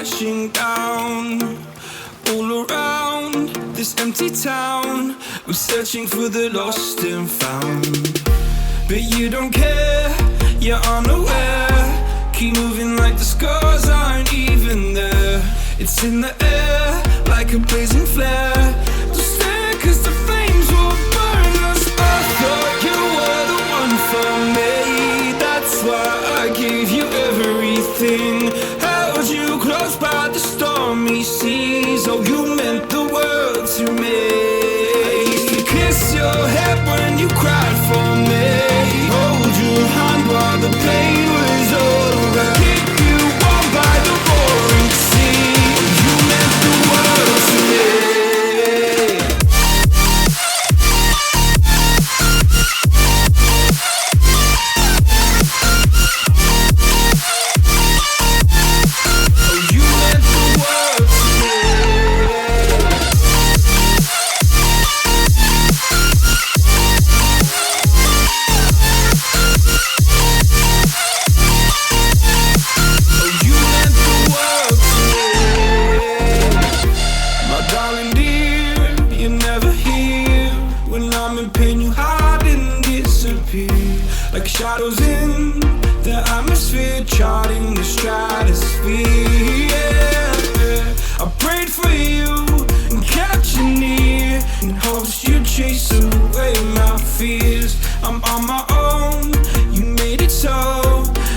crashing down. All around this empty town, I'm searching for the lost and found. But you don't care, you're unaware. Keep moving like the scars aren't even there. It's in the air, like a blazing flare. Don't stare, cause the flames will burn us. I thought you were the one for me. That's why I gave you everything. Held you close by the stormy seas. Oh, you meant the world to me. I used to kiss your head when you cried for me. Hold your hand while the pain was over. Keep you warm by the roaring sea. Oh, you meant the world to me. Like shadows in the atmosphere, charting the stratosphere. Yeah. I prayed for you and kept you near, in hopes you'd chase away my fears. I'm on my own, you made it so,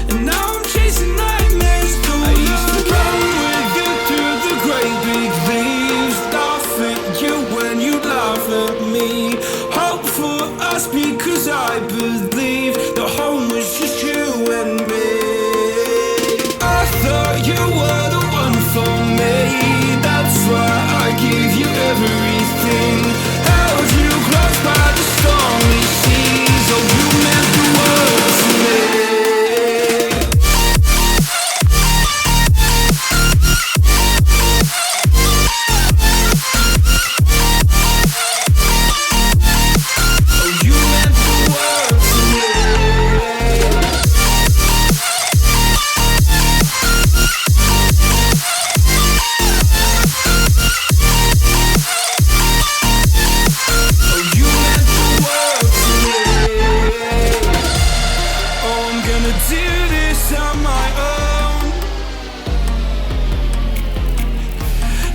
and now I'm chasing nightmares through. I used to run with you through the great big leaves, laugh at you when you laugh at me. Hope for us because I believe the home was just you and me. I thought you were the one for me. That's why I gave you everything. Held you close by the stormy seas. Oh, you meant the world to me.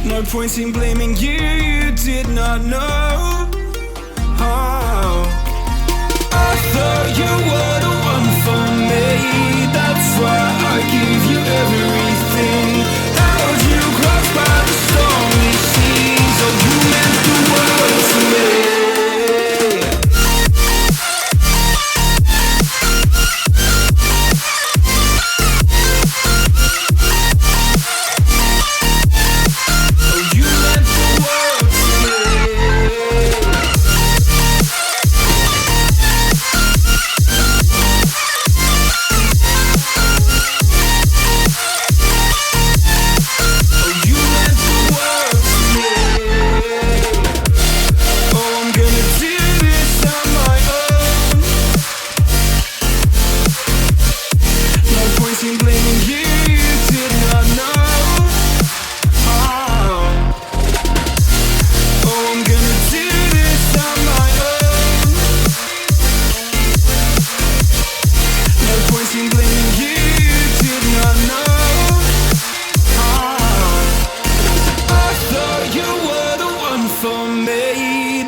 No point in blaming you, you did not know. Oh. I thought you were the one for me. That's why I gave you everything. Held you close by the stormy seas. Oh, you meant the world to me.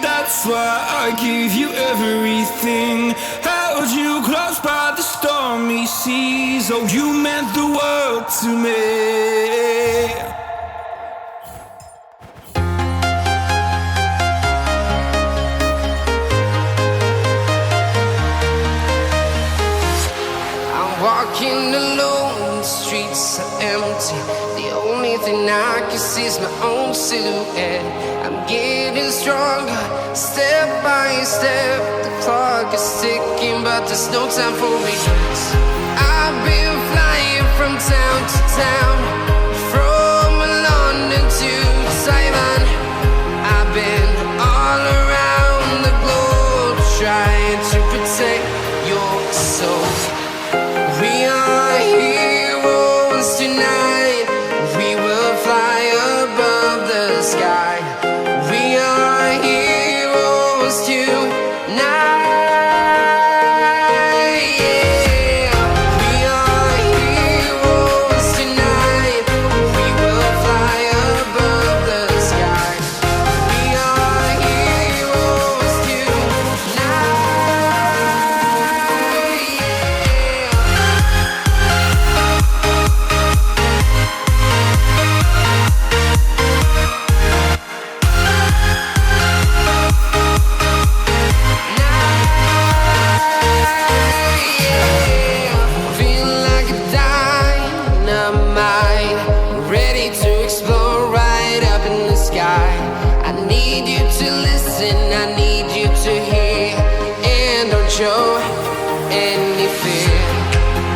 That's why I gave you everything. Held you close by the stormy seas. Oh, you meant the world to me. I'm walking alone, the streets are empty. The only thing I can see is my own silhouette. I'm getting stronger, step by step. The clock is ticking, but there's no time for regrets. I've been flying from town to town, from London to Taiwan. I've been all around the globe, trying to protect your soul. We are heroes tonight. We will I need you to listen, I need you to hear, and don't show any fear.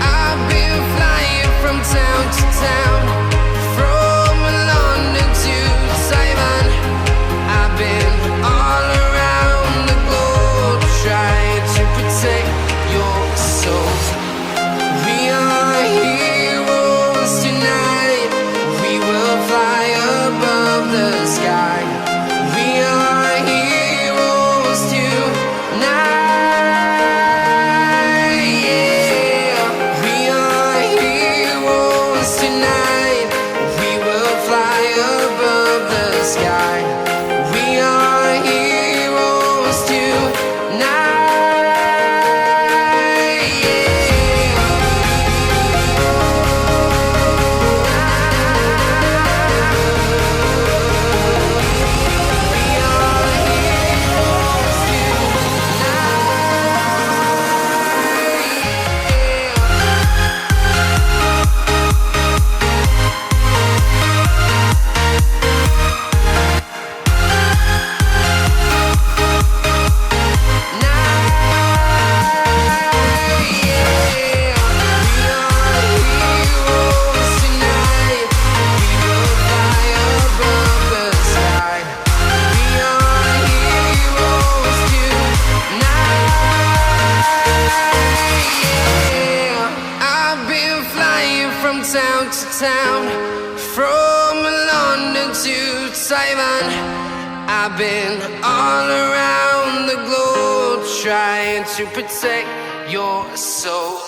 I've been flying from town to town, from London to Taiwan. I've been all around the globe trying to protect your soul. We are heroes tonight, we will fly above the sky. We are heroes tonight, yeah. We are heroes tonight, we will fly above the sky. We are heroes tonight, yeah. Town to town, from London to Taiwan. I've been all around the globe trying to protect your soul.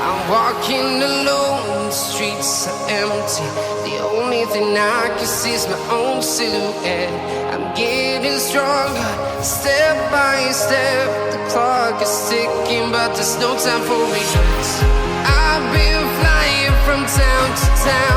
I'm walking alone, the streets are empty. The only thing I can see is my own silhouette. I'm getting stronger, step by step. The clock is ticking, but there's no time for regrets. I've been flying from town to town,